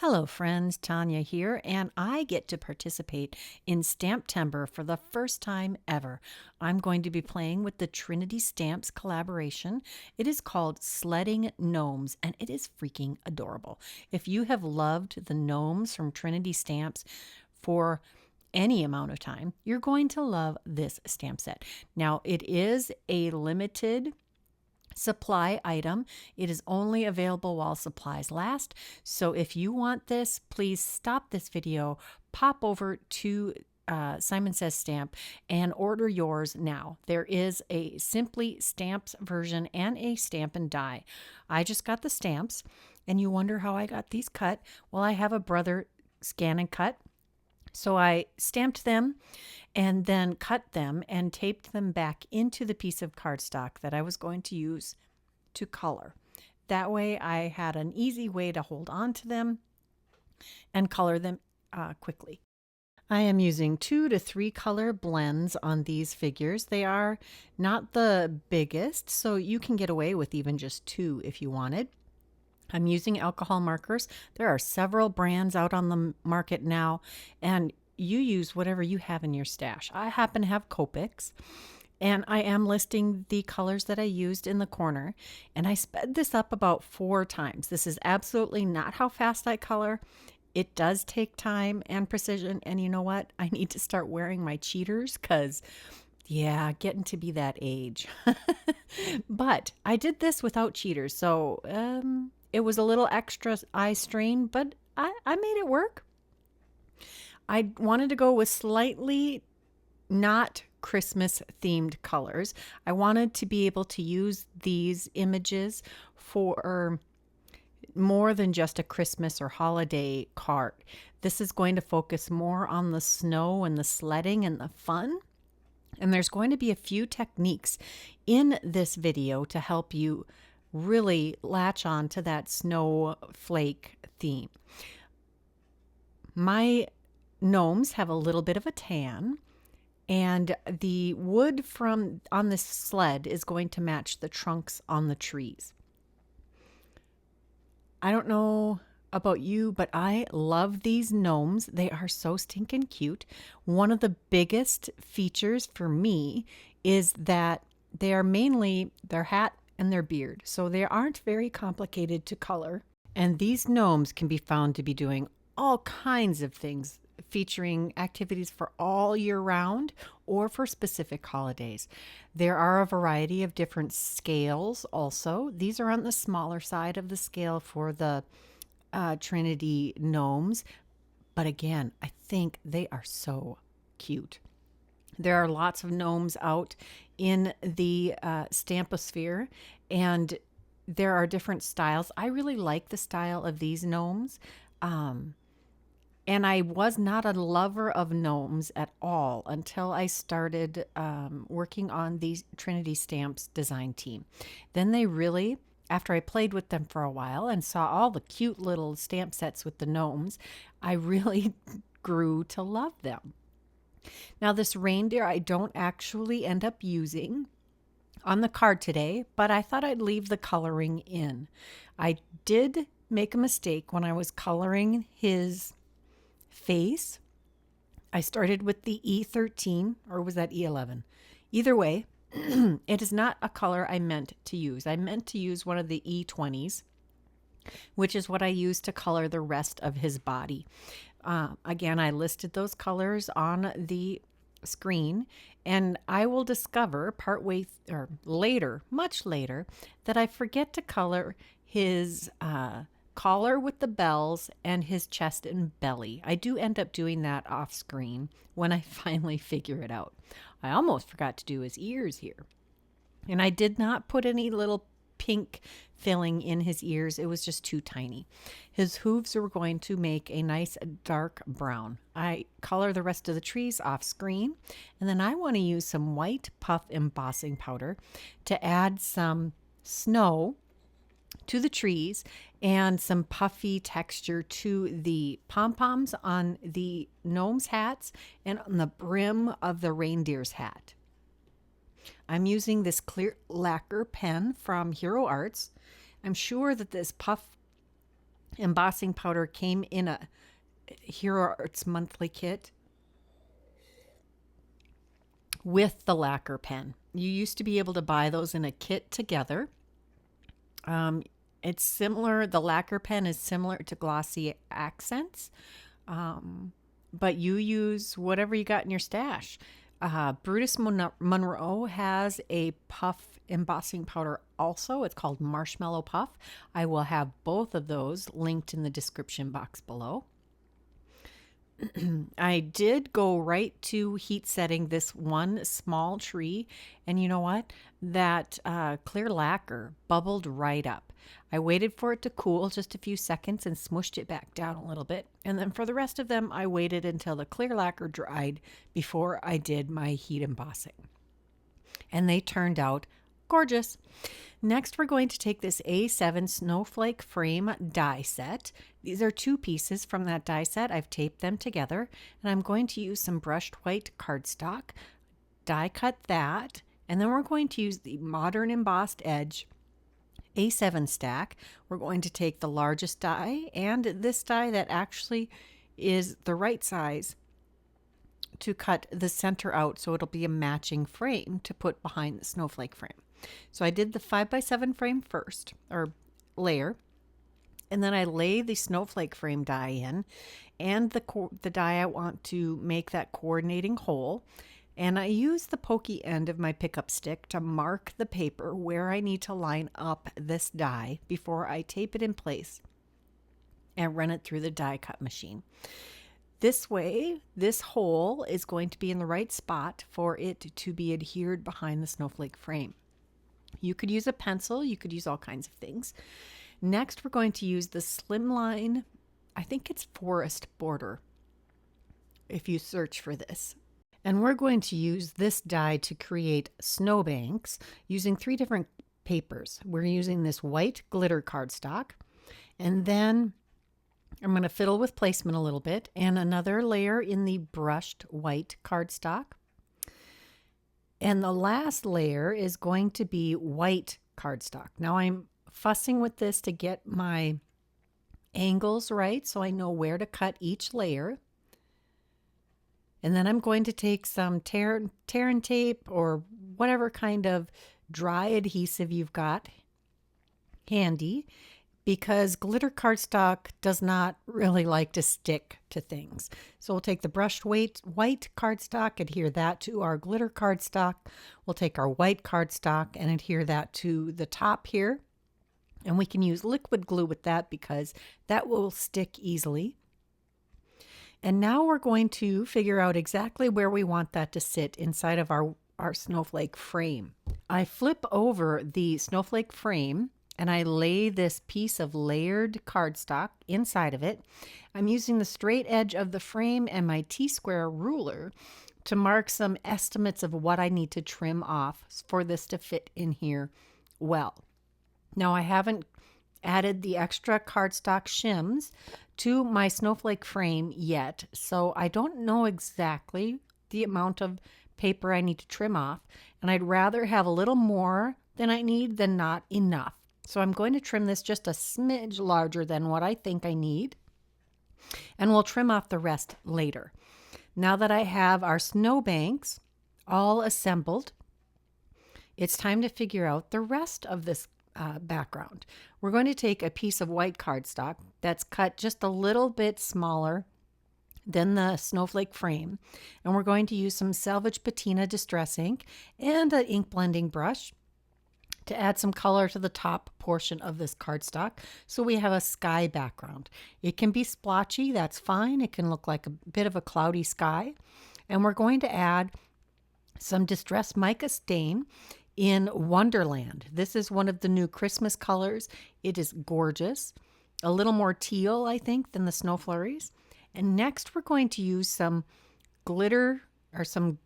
Hello friends, Tanya here, and I get to participate in Stamptember for the first time ever. I'm going to be playing with the Trinity Stamps collaboration. It is called Sledding Gnomes, and it is freaking adorable. If you have loved the gnomes from Trinity Stamps for any amount of time, you're going to love this stamp set. Now, it is a limited supply item. It is only available while supplies last. So if you want this, please stop this video, pop over to Simon Says Stamp and order yours now. There is a Simply Stamps version and a stamp and die. I just got the stamps, and you wonder how I got these cut. Well, I have a brother scan and cut. So I stamped them and then cut them and taped them back into the piece of cardstock that I was going to use to color. That way I had an easy way to hold on to them and color them quickly. I am using 2 to 3 color blends on these figures. They are not the biggest, so you can get away with even just 2 if you wanted. I'm using alcohol markers. There are several brands out on the market now, and you use whatever you have in your stash. I happen to have Copics, and I am listing the colors that I used in the corner, and I sped this up about 4 times. This is absolutely not how fast I color. It does take time and precision, and you know what? I need to start wearing my cheaters because yeah, getting to be that age. But I did this without cheaters, so it was a little extra eye strain, but I made it work. I wanted to go with slightly not Christmas themed colors. I wanted to be able to use these images for more than just a Christmas or holiday card. This is going to focus more on the snow and the sledding and the fun. And there's going to be a few techniques in this video to help you really latch on to that snowflake theme. My gnomes have a little bit of a tan, and the wood from on this sled is going to match the trunks on the trees. I don't know about you, but I love these gnomes. They are so stinking cute. One of the biggest features for me is that they are mainly their hat and their beard, so they aren't very complicated to color. And these gnomes can be found to be doing all kinds of things, featuring activities for all year round or for specific holidays. There are a variety of different scales also. These are on the smaller side of the scale for the Trinity Gnomes, but again, I think they are so cute. There are lots of gnomes out in the Stamposphere, and there are different styles. I really like the style of these gnomes, and I was not a lover of gnomes at all until I started working on the Trinity Stamps design team. Then they really, after I played with them for a while and saw all the cute little stamp sets with the gnomes, I really grew to love them. Now, this reindeer I don't actually end up using on the card today, but I thought I'd leave the coloring in. I did make a mistake when I was coloring his face. I started with the E13, or was that E11? Either way, it is not a color I meant to use. I meant to use one of the E20s, which is what I used to color the rest of his body. Again, I listed those colors on the screen, and I will discover partway or later, much later, that I forget to color his collar with the bells and his chest and belly. I do end up doing that off screen when I finally figure it out. I almost forgot to do his ears here. And I did not put any little pink filling in his ears. It was just too tiny. His hooves are going to make a nice dark brown. I color the rest of the trees off screen, and then I want to use some white puff embossing powder to add some snow to the trees and some puffy texture to the pom-poms on the gnomes' hats and on the brim of the reindeer's hat. I'm using this clear lacquer pen from Hero Arts. I'm sure that this puff embossing powder came in a Hero Arts monthly kit with the lacquer pen. You used to be able to buy those in a kit together. It's similar, the lacquer pen is similar to Glossy Accents, but you use whatever you got in your stash. Brutus Monroe has a puff embossing powder also. It's called Marshmallow Puff. I will have both of those linked in the description box below. I did go right to heat setting this one small tree, and you know what? That clear lacquer bubbled right up. I waited for it to cool just a few seconds and smooshed it back down a little bit. And then for the rest of them, I waited until the clear lacquer dried before I did my heat embossing. And they turned out gorgeous. Next, we're going to take this A7 Snowflake Frame Die Set. These are 2 pieces from that die set. I've taped them together, and I'm going to use some brushed white cardstock, die cut that, and then we're going to use the Modern Embossed Edge A7 stack. We're going to take the largest die and this die that actually is the right size to cut the center out so it'll be a matching frame to put behind the snowflake frame. So I did the 5x7 frame first, or layer, and then I lay the snowflake frame die in and the die I want to make that coordinating hole. And I use the pokey end of my pickup stick to mark the paper where I need to line up this die before I tape it in place and run it through the die cut machine. This way, this hole is going to be in the right spot for it to be adhered behind the snowflake frame. You could use a pencil, you could use all kinds of things. Next, we're going to use the Slimline, I think it's Forest Border, if you search for this. And we're going to use this die to create snowbanks using 3 different papers. We're using this white glitter cardstock, and then I'm going to fiddle with placement a little bit, and another layer in the brushed white cardstock. And the last layer is going to be white cardstock. Now I'm fussing with this to get my angles right so I know where to cut each layer. And then I'm going to take some tear and tape or whatever kind of dry adhesive you've got handy, because glitter cardstock does not really like to stick to things. So we'll take the brushed white cardstock, adhere that to our glitter cardstock. We'll take our white cardstock and adhere that to the top here. And we can use liquid glue with that because that will stick easily. And now we're going to figure out exactly where we want that to sit inside of our snowflake frame. I flip over the snowflake frame and I lay this piece of layered cardstock inside of it. I'm using the straight edge of the frame and my T-square ruler to mark some estimates of what I need to trim off for this to fit in here well. Now I haven't added the extra cardstock shims to my snowflake frame yet, so I don't know exactly the amount of paper I need to trim off, and I'd rather have a little more than I need than not enough. So I'm going to trim this just a smidge larger than what I think I need, and we'll trim off the rest later. Now that I have our snowbanks all assembled, it's time to figure out the rest of this background. We're going to take a piece of white cardstock that's cut just a little bit smaller than the snowflake frame, and we're going to use some Salvage Patina Distress ink and an ink blending brush to add some color to the top portion of this cardstock so we have a sky background. It can be splotchy, that's fine. It can look like a bit of a cloudy sky. And we're going to add some Distress Mica stain in Wonderland. This is one of the new Christmas colors. It is gorgeous. A little more teal, I think, than the Snow Flurries. And next we're going to use some glitter or some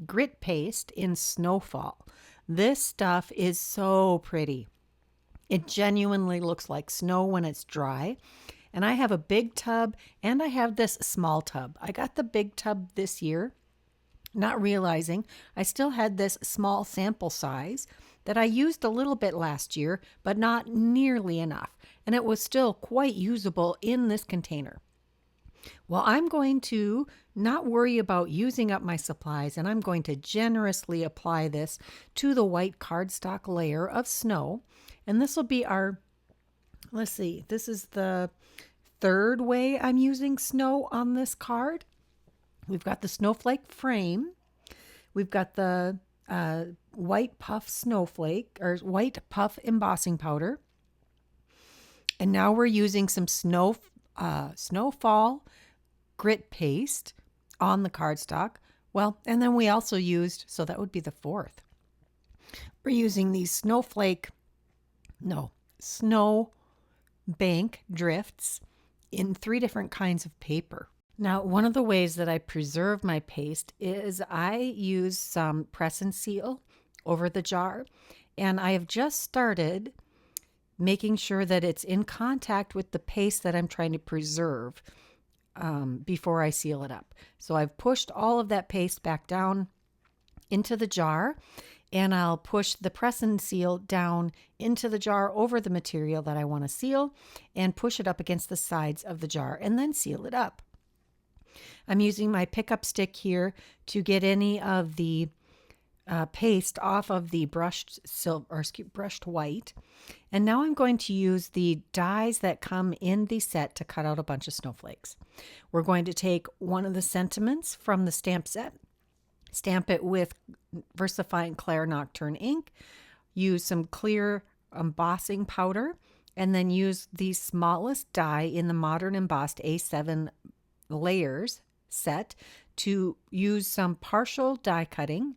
grit paste in Snowfall. This stuff is so pretty. It genuinely looks like snow when it's dry. And I have a big tub and I have this small tub. I got the big tub this year, not realizing I still had this small sample size that I used a little bit last year, but not nearly enough. and it was still quite usable in this container. Well, I'm going to not worry about using up my supplies, and I'm going to generously apply this to the white cardstock layer of snow. And this will be our, let's see, this is the third way I'm using snow on this card. We've got the snowflake frame. We've got the white puff snowflake or white puff embossing powder. And now we're using some Snowfall grit paste on the cardstock. Well, and then we also used, so that would be the fourth. We're using these snow bank drifts in 3 different kinds of paper. Now, one of the ways that I preserve my paste is I use some press and seal over the jar, and I have just started making sure that it's in contact with the paste that I'm trying to preserve before I seal it up. So I've pushed all of that paste back down into the jar, and I'll push the press and seal down into the jar over the material that I want to seal and push it up against the sides of the jar and then seal it up. I'm using my pickup stick here to get any of the paste off of the brushed white. And now I'm going to use the dies that come in the set to cut out a bunch of snowflakes. We're going to take one of the sentiments from the stamp set, stamp it with VersaFine Clair Nocturne ink, use some clear embossing powder, and then use the smallest die in the Modern Embossed A7 layers set to use some partial die cutting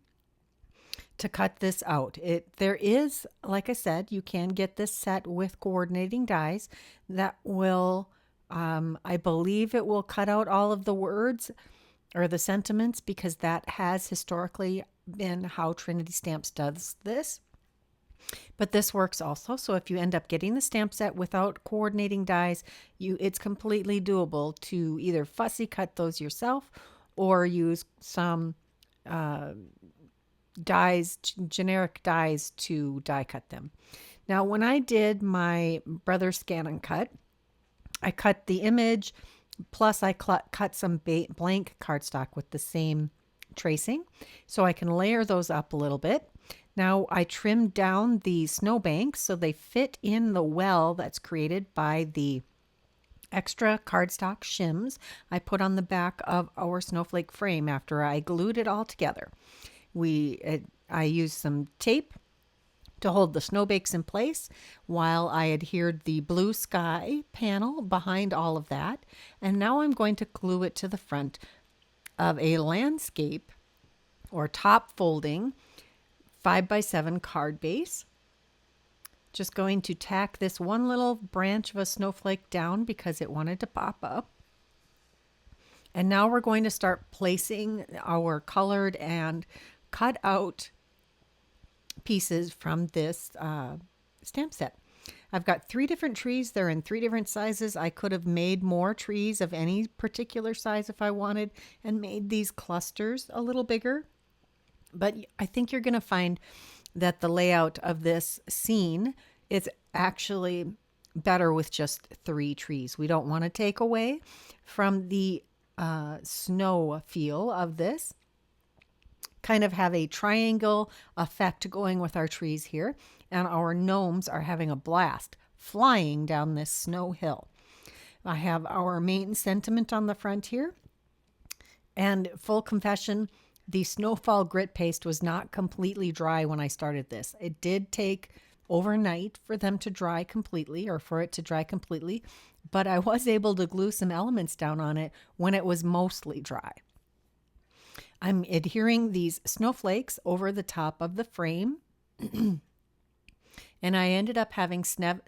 to cut this out. There is, like I said, you can get this set with coordinating dies that will, I believe it will cut out all of the words or the sentiments, because that has historically been how Trinity Stamps does this. But this works also. So if you end up getting the stamp set without coordinating dies, it's completely doable to either fussy cut those yourself or use some dies, generic dies, to die cut them. Now, when I did my Brother Scan and Cut, I cut the image, plus I cut some blank cardstock with the same tracing, so I can layer those up a little bit. Now I trimmed down the snowbanks so they fit in the well that's created by the extra cardstock shims I put on the back of our snowflake frame after I glued it all together. I used some tape to hold the snowbanks in place while I adhered the blue sky panel behind all of that. And now I'm going to glue it to the front of a landscape or top folding 5x7 card base. Just going to tack this one little branch of a snowflake down because it wanted to pop up. And now we're going to start placing our colored and cut out pieces from this stamp set. I've got 3 different trees. They're in 3 different sizes. I could have made more trees of any particular size if I wanted and made these clusters a little bigger. But I think you're going to find that the layout of this scene is actually better with just 3 trees. We don't want to take away from the snow feel of this. Kind of have a triangle effect going with our trees here, and our gnomes are having a blast flying down this snow hill. I have our main sentiment on the front here, and full confession, the Snowfall grit paste was not completely dry when I started this. It did take overnight for them to dry completely, or for it to dry completely, but I was able to glue some elements down on it when it was mostly dry. I'm adhering these snowflakes over the top of the frame. And I ended up having 7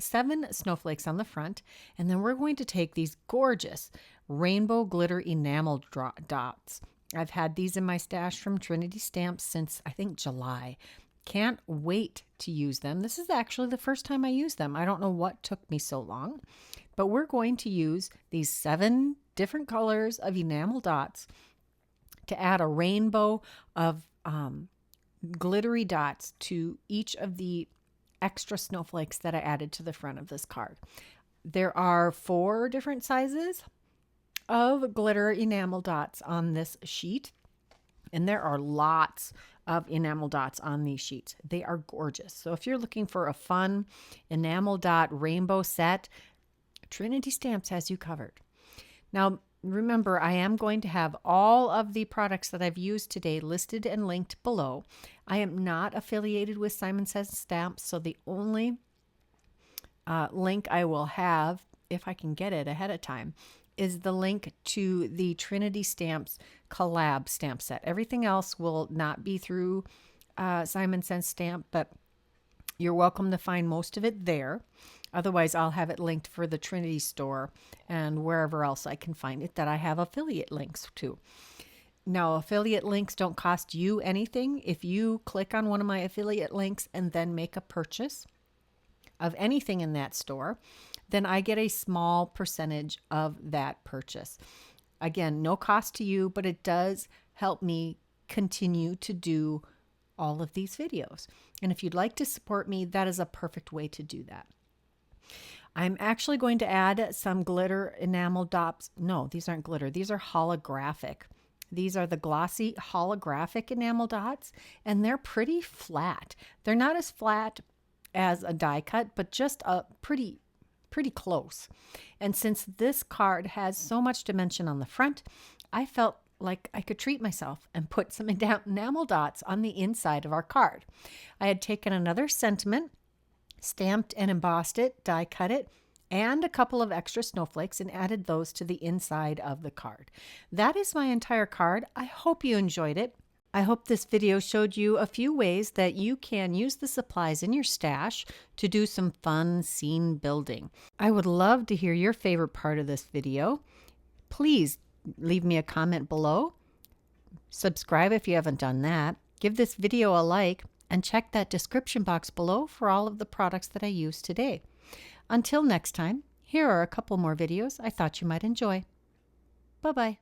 snowflakes on the front. And then we're going to take these gorgeous rainbow glitter enamel dots. I've had these in my stash from Trinity Stamps since, I think, July. Can't wait to use them. This is actually the first time I used them. I don't know what took me so long. But we're going to use these 7 different colors of enamel dots to add a rainbow of glittery dots to each of the extra snowflakes that I added to the front of this card. There are 4 different sizes of glitter enamel dots on this sheet, and there are lots of enamel dots on these sheets. They are gorgeous. So if you're looking for a fun enamel dot rainbow set, Trinity Stamps has you covered. Now, remember, I am going to have all of the products that I've used today listed and linked below. I am not affiliated with Simon Says Stamps, so the only link I will have, if I can get it ahead of time, is the link to the Trinity Stamps collab stamp set. Everything else will not be through Simon Says Stamp, but you're welcome to find most of it there. Otherwise, I'll have it linked for the Trinity store and wherever else I can find it that I have affiliate links to. Now, affiliate links don't cost you anything. If you click on one of my affiliate links and then make a purchase of anything in that store, then I get a small percentage of that purchase. Again, no cost to you, but it does help me continue to do all of these videos. And if you'd like to support me, that is a perfect way to do that. I'm actually going to add some glitter enamel dots. No, these aren't glitter. These are holographic. These are the glossy holographic enamel dots, and they're pretty flat. They're not as flat as a die cut, but just a pretty close. And since this card has so much dimension on the front, I felt like I could treat myself and put some enamel dots on the inside of our card. I had taken another sentiment, stamped and embossed it, die cut it, and a couple of extra snowflakes and added those to the inside of the card. That is my entire card. I hope you enjoyed it. I hope this video showed you a few ways that you can use the supplies in your stash to do some fun scene building. I would love to hear your favorite part of this video. Please leave me a comment below. Subscribe if you haven't done that. Give this video a like and check that description box below for all of the products that I used today. Until next time, here are a couple more videos I thought you might enjoy. Bye-bye.